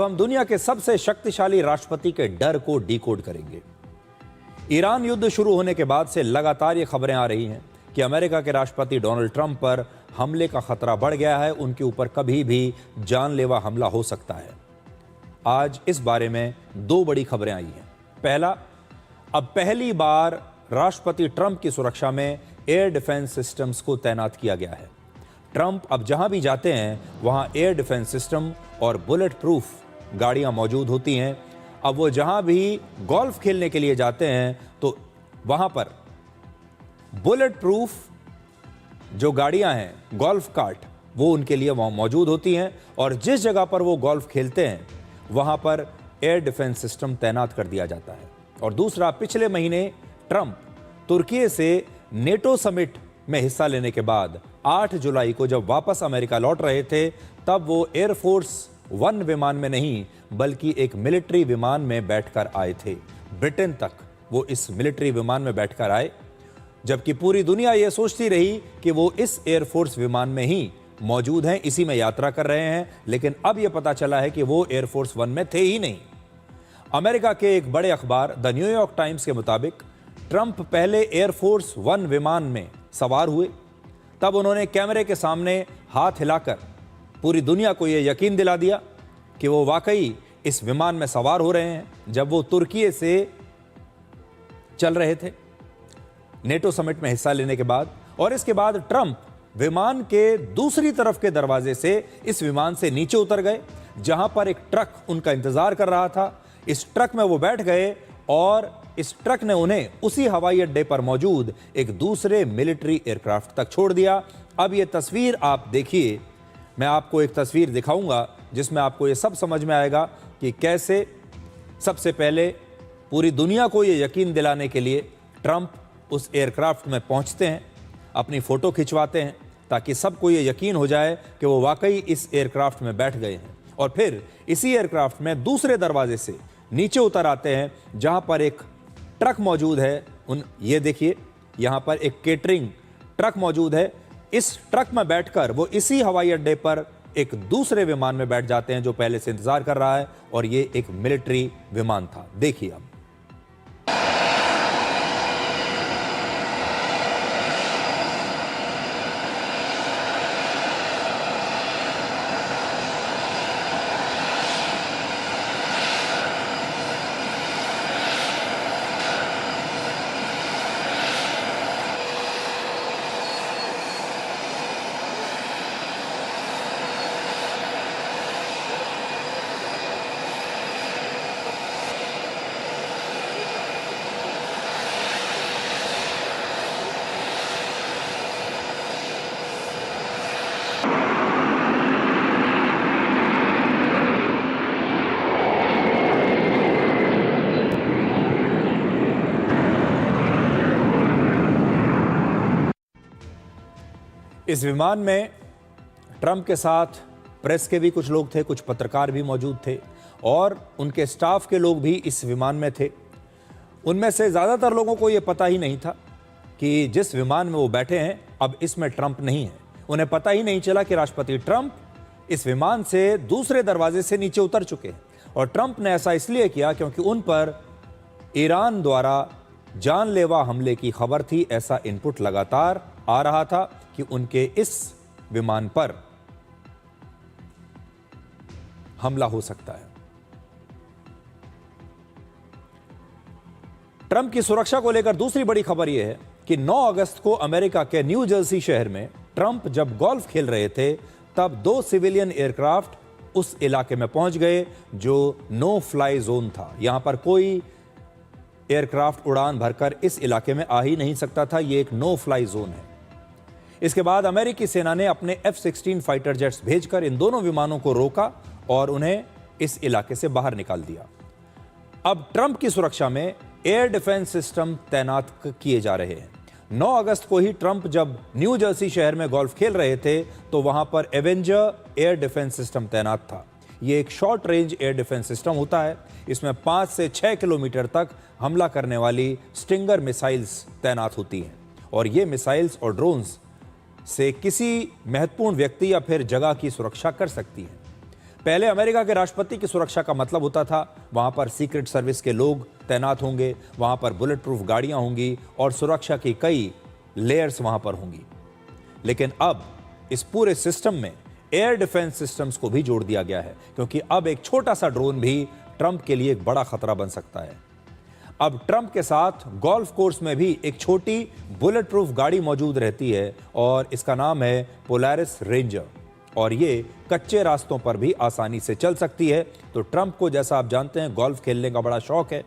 तो हम दुनिया के सबसे शक्तिशाली राष्ट्रपति के डर को डिकोड करेंगे। ईरान युद्ध शुरू होने के बाद से लगातार ये खबरें आ रही हैं कि अमेरिका के राष्ट्रपति डोनाल्ड ट्रंप पर हमले का खतरा बढ़ गया है, उनके ऊपर कभी भी जानलेवा हमला हो सकता है। आज इस बारे में दो बड़ी खबरें आई हैं। पहला, अब पहली बार राष्ट्रपति ट्रंप की सुरक्षा में एयर डिफेंस सिस्टम्स को तैनात किया गया है। ट्रंप अब जहां भी जाते हैं वहां एयर डिफेंस सिस्टम और बुलेट प्रूफ गाड़ियां मौजूद होती हैं। अब वो जहां भी गोल्फ खेलने के लिए जाते हैं तो वहां पर बुलेट प्रूफ जो गाड़ियां हैं, गोल्फ कार्ट, वो उनके लिए वहां मौजूद होती हैं और जिस जगह पर वो गोल्फ खेलते हैं वहां पर एयर डिफेंस सिस्टम तैनात कर दिया जाता है। और दूसरा, पिछले महीने ट्रंप तुर्की से नेटो समिट में हिस्सा लेने के बाद 8 जुलाई को जब वापस अमेरिका लौट रहे थे, तब वो एयरफोर्स 1 विमान में नहीं बल्कि एक मिलिट्री विमान में बैठकर आए थे। ब्रिटेन तक वो इस मिलिट्री विमान में बैठकर आए, जबकि पूरी दुनिया ये सोचती रही कि वो इस एयरफोर्स विमान में ही मौजूद हैं, इसी में यात्रा कर रहे हैं। लेकिन अब यह पता चला है कि वो एयरफोर्स 1 में थे ही नहीं। अमेरिका के एक बड़े अखबार द न्यूयॉर्क टाइम्स के मुताबिक ट्रंप पहले एयरफोर्स 1 विमान में सवार हुए, तब उन्होंने कैमरे के सामने हाथ हिलाकर पूरी दुनिया को यह यकीन दिला दिया कि वो वाकई इस विमान में सवार हो रहे हैं, जब वो तुर्की से चल रहे थे नेटो समिट में हिस्सा लेने के बाद। और इसके बाद ट्रंप विमान के दूसरी तरफ के दरवाजे से इस विमान से नीचे उतर गए, जहां पर एक ट्रक उनका इंतजार कर रहा था। इस ट्रक में वो बैठ गए और इस ट्रक ने उन्हें उसी हवाई अड्डे पर मौजूद एक दूसरे मिलिट्री एयरक्राफ्ट तक छोड़ दिया। अब ये तस्वीर आप देखिए, मैं आपको एक तस्वीर दिखाऊंगा जिसमें आपको ये सब समझ में आएगा कि कैसे सबसे पहले पूरी दुनिया को ये यकीन दिलाने के लिए ट्रंप उस एयरक्राफ्ट में पहुंचते हैं, अपनी फोटो खिंचवाते हैं ताकि सबको ये यकीन हो जाए कि वो वाकई इस एयरक्राफ्ट में बैठ गए हैं। और फिर इसी एयरक्राफ्ट में दूसरे दरवाजे से नीचे उतर आते हैं, जहां पर एक ट्रक मौजूद है। ये देखिए, यहां पर एक केटरिंग ट्रक मौजूद है। इस ट्रक में बैठकर वो इसी हवाई अड्डे पर एक दूसरे विमान में बैठ जाते हैं जो पहले से इंतजार कर रहा है, और ये एक मिलिट्री विमान था। देखिए अब इस विमान में ट्रंप के साथ प्रेस के भी कुछ लोग थे, कुछ पत्रकार भी मौजूद थे और उनके स्टाफ के लोग भी इस विमान में थे। उनमें से ज़्यादातर लोगों को ये पता ही नहीं था कि जिस विमान में वो बैठे हैं अब इसमें ट्रंप नहीं है। उन्हें पता ही नहीं चला कि राष्ट्रपति ट्रंप इस विमान से दूसरे दरवाजे से नीचे उतर चुके हैं। और ट्रंप ने ऐसा इसलिए किया क्योंकि उन पर ईरान द्वारा जानलेवा हमले की खबर थी। ऐसा इनपुट लगातार आ रहा था कि उनके इस विमान पर हमला हो सकता है। ट्रंप की सुरक्षा को लेकर दूसरी बड़ी खबर यह है कि 9 अगस्त को अमेरिका के न्यू जर्सी शहर में ट्रंप जब गोल्फ खेल रहे थे, तब 2 सिविलियन एयरक्राफ्ट उस इलाके में पहुंच गए जो नो फ्लाई जोन था। यहां पर कोई एयरक्राफ्ट उड़ान भरकर इस इलाके में आ ही नहीं सकता था। यह एक नो फ्लाई जोन है। इसके बाद अमेरिकी सेना ने अपने F-16 फाइटर जेट्स भेजकर इन दोनों विमानों को रोका और उन्हें इस इलाके से बाहर निकाल दिया। अब ट्रंप की सुरक्षा में एयर डिफेंस सिस्टम तैनात किए जा रहे हैं। 9 अगस्त को ही ट्रंप जब न्यू जर्सी शहर में गोल्फ खेल रहे थे तो वहां पर एवेंजर एयर डिफेंस सिस्टम तैनात था। यह एक short range air defence system होता है। इसमें 5 से 6 किलोमीटर तक हमला करने वाली स्टिंगर मिसाइल्स तैनात होती हैं और ये मिसाइल्स और ड्रोन्स से किसी महत्वपूर्ण व्यक्ति या फिर जगह की सुरक्षा कर सकती है। पहले अमेरिका के राष्ट्रपति की सुरक्षा का मतलब होता था वहां पर सीक्रेट सर्विस के लोग तैनात होंगे, वहां पर बुलेट प्रूफ गाड़ियां होंगी और सुरक्षा की कई लेयर्स वहां पर होंगी। लेकिन अब इस पूरे सिस्टम में एयर डिफेंस सिस्टम्स को भी जोड़ दिया गया है, क्योंकि अब एक छोटा सा ड्रोन भी ट्रंप के लिए एक बड़ा खतरा बन सकता है। अब ट्रंप के साथ गोल्फ कोर्स में भी एक छोटी बुलेट प्रूफ गाड़ी मौजूद रहती है और इसका नाम है पोलारिस रेंजर, और ये कच्चे रास्तों पर भी आसानी से चल सकती है। तो ट्रंप को, जैसा आप जानते हैं, गोल्फ खेलने का बड़ा शौक है।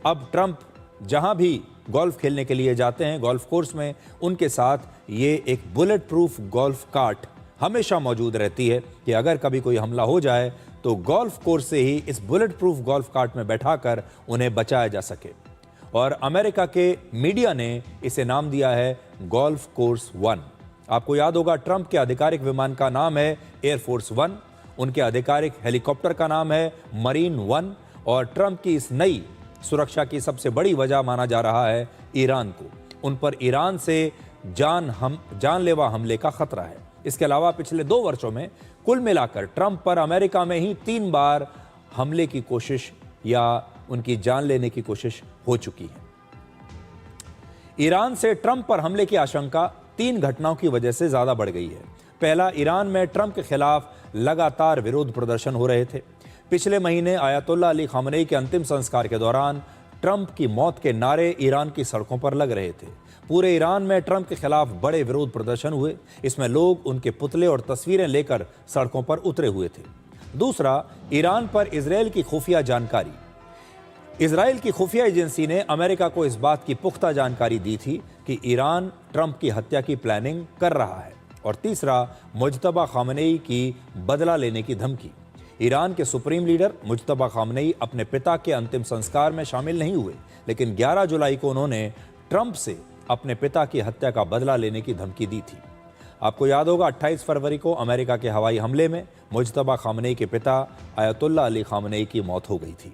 अब ट्रंप जहां भी गोल्फ खेलने के लिए जाते हैं गोल्फ कोर्स में, उनके साथ ये एक बुलेट प्रूफ गोल्फ कार्ट हमेशा मौजूद रहती है कि अगर कभी कोई हमला हो जाए तो गोल्फ कोर्स से ही इस बुलेट प्रूफ गोल्फ कार्ट में बैठाकर उन्हें बचाया जा सके। और अमेरिका के मीडिया ने इसे नाम दिया है गोल्फ कोर्स 1। आपको याद होगा, ट्रंप के आधिकारिक विमान का नाम है एयरफोर्स 1, उनके आधिकारिक हेलीकॉप्टर का नाम है मरीन 1, और ट्रंप की इस नई सुरक्षा की सबसे बड़ी वजह माना जा रहा है ईरान को। उन पर ईरान से जानलेवा हमले का खतरा है। इसके अलावा पिछले 2 वर्षों में कुल मिलाकर ट्रंप पर अमेरिका में ही 3 बार हमले की कोशिश या उनकी जान लेने की कोशिश हो चुकी है। ईरान से ट्रंप पर हमले की आशंका 3 घटनाओं की वजह से ज्यादा बढ़ गई है। पहला, ईरान में ट्रंप के खिलाफ लगातार विरोध प्रदर्शन हो रहे थे। पिछले महीने आयतुल्लाह अली खामनेई के अंतिम संस्कार के दौरान ट्रंप की मौत के नारे ईरान की सड़कों पर लग रहे थे। पूरे ईरान में ट्रंप के खिलाफ बड़े विरोध प्रदर्शन हुए। इसमें लोग उनके पुतले और तस्वीरें लेकर सड़कों पर उतरे हुए थे। दूसरा, ईरान पर इजरायल की खुफिया जानकारी। इजरायल की खुफिया एजेंसी ने अमेरिका को इस बात की पुख्ता जानकारी दी थी कि ईरान ट्रंप की हत्या की प्लानिंग कर रहा है। और तीसरा, मुज्तबा खामनेई की बदला लेने की धमकी। ईरान के सुप्रीम लीडर मुज्तबा खामनेई अपने पिता के अंतिम संस्कार में शामिल नहीं हुए, लेकिन 11 जुलाई को उन्होंने ट्रंप से अपने पिता की हत्या का बदला लेने की धमकी दी थी। आपको याद होगा, 28 फरवरी को अमेरिका के हवाई हमले में मुज्तबा खामनेई के पिता आयतुल्लाह अली खामनेई की मौत हो गई थी।